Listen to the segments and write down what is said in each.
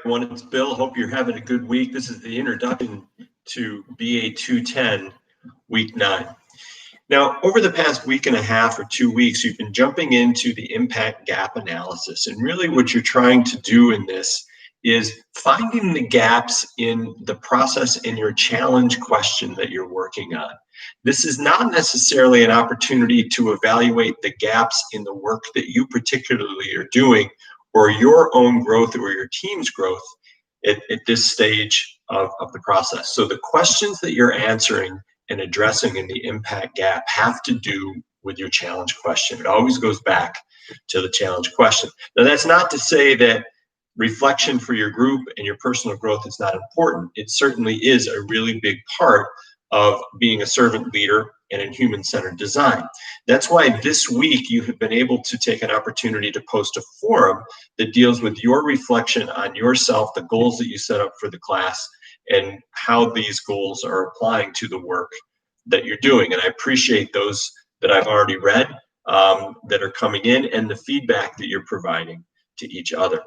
Everyone, it's Bill. Hope you're having a good week. This is the introduction to BA 210, week 9. Now, over the past week and a half or 2 weeks, you've been jumping into the impact gap analysis. And really what you're trying to do in this is finding the gaps in the process in your challenge question that you're working on. This is not necessarily an opportunity to evaluate the gaps in the work that you particularly are doing or your own growth or your team's growth at this stage of the process. So the questions that you're answering and addressing in the impact gap have to do with your challenge question. It always goes back to the challenge question. Now, that's not to say that reflection for your group and your personal growth is not important. It certainly is a really big part of being a servant leader and in human-centered design. That's why this week you have been able to take an opportunity to post a forum that deals with your reflection on yourself, the goals that you set up for the class, and how these goals are applying to the work that you're doing. And I appreciate those that I've already read that are coming in and the feedback that you're providing to each other.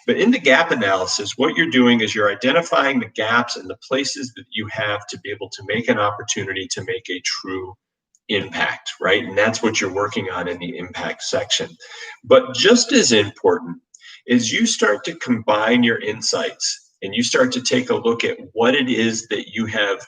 But in the gap analysis, what you're doing is you're identifying the gaps and the places that you have to be able to make an opportunity to make a true impact, right? And that's what you're working on in the impact section. But just as important is you start to combine your insights and you start to take a look at what it is that you have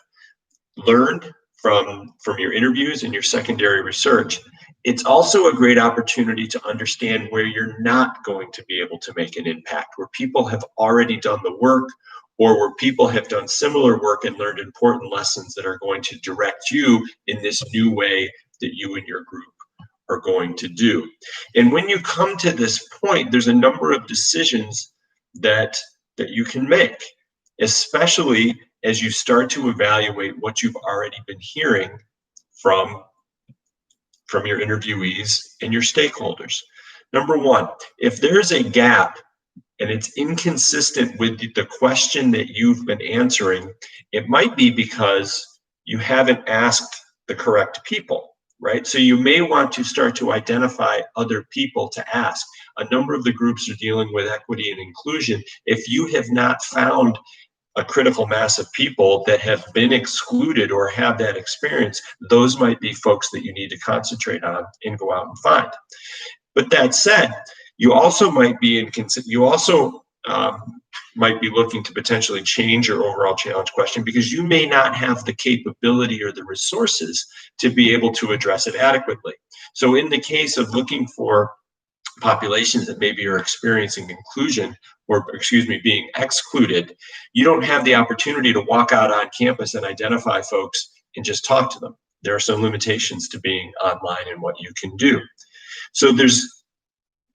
learned from your interviews and your secondary research. It's also a great opportunity to understand where you're not going to be able to make an impact, where people have already done the work or where people have done similar work and learned important lessons that are going to direct you in this new way that you and your group are going to do. And when you come to this point, there's a number of decisions that you can make, especially as you start to evaluate what you've already been hearing from your interviewees and your stakeholders. Number one, if there's a gap and it's inconsistent with the question that you've been answering, it might be because you haven't asked the correct people, right? So you may want to start to identify other people to ask. A number of the groups are dealing with equity and inclusion. If you have not found a critical mass of people that have been excluded or have that experience, those might be folks that you need to concentrate on and go out and find. But that said, you also might be might be looking to potentially change your overall challenge question because you may not have the capability or the resources to be able to address it adequately. So in the case of looking for populations that maybe are experiencing inclusion or, being excluded, you don't have the opportunity to walk out on campus and identify folks and just talk to them. There are some limitations to being online and what you can do. So there's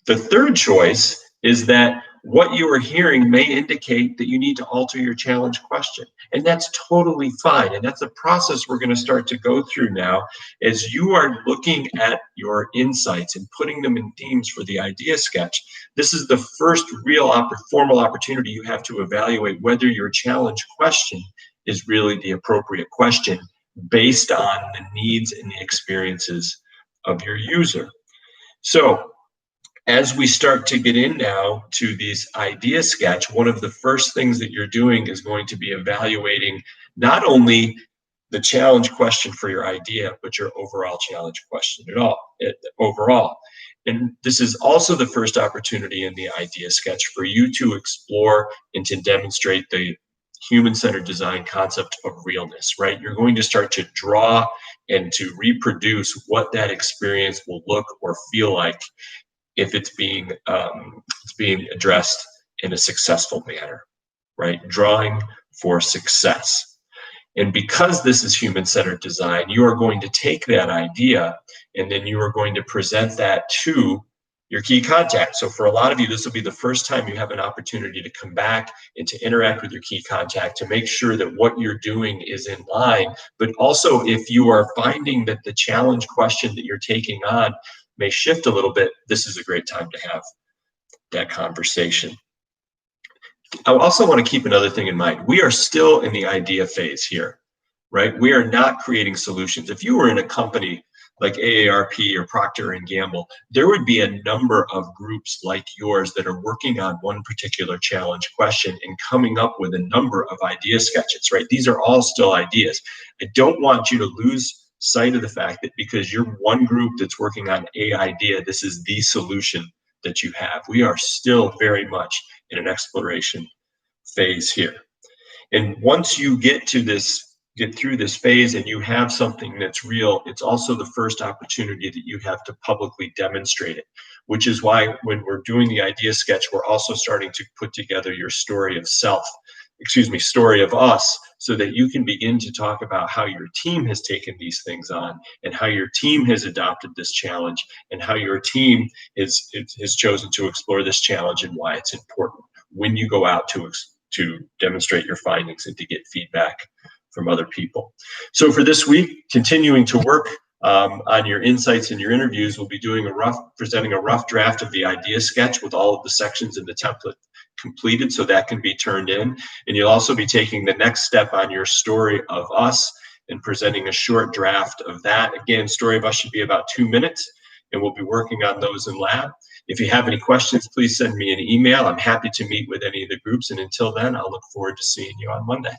the third choice is that what you are hearing may indicate that you need to alter your challenge question. And that's totally fine. And that's a process we're going to start to go through now as you are looking at your insights and putting them in themes for the idea sketch. This is the first real formal opportunity you have to evaluate whether your challenge question is really the appropriate question based on the needs and the experiences of your user. So as we start to get in now to these idea sketch, one of the first things that you're doing is going to be evaluating not only the challenge question for your idea, but your overall challenge question overall. And this is also the first opportunity in the idea sketch for you to explore and to demonstrate the human-centered design concept of realness, right? You're going to start to draw and to reproduce what that experience will look or feel like if it's being addressed in a successful manner, right? Drawing for success. And because this is human-centered design, you are going to take that idea and then you are going to present that to your key contact. So for a lot of you, this will be the first time you have an opportunity to come back and to interact with your key contact to make sure that what you're doing is in line. But also, if you are finding that the challenge question that you're taking on may shift a little bit, this is a great time to have that conversation. I also want to keep another thing in mind. We are still in the idea phase here, right? We are not creating solutions. If you were in a company like AARP or Procter and Gamble, there would be a number of groups like yours that are working on one particular challenge question and coming up with a number of idea sketches, right? These are all still ideas. I don't want you to lose sight of the fact that because you're one group that's working on a idea, this is the solution that you have. We are still very much in an exploration phase here. And once you get through this phase and you have something that's real, it's also the first opportunity that you have to publicly demonstrate it, which is why when we're doing the idea sketch, we're also starting to put together your story of story of us, so that you can begin to talk about how your team has taken these things on and how your team has adopted this challenge and how your team has chosen to explore this challenge and why it's important when you go out to demonstrate your findings and to get feedback from other people. So for this week, continuing to work on your insights and your interviews, we'll be presenting a rough draft of the idea sketch with all of the sections in the template completed, so that can be turned in. And you'll also be taking the next step on your story of us and presenting a short draft of that. Again, story of us should be about 2 minutes, and we'll be working on those in lab. If you have any questions, please send me an email. I'm happy to meet with any of the groups. And until then, I'll look forward to seeing you on Monday.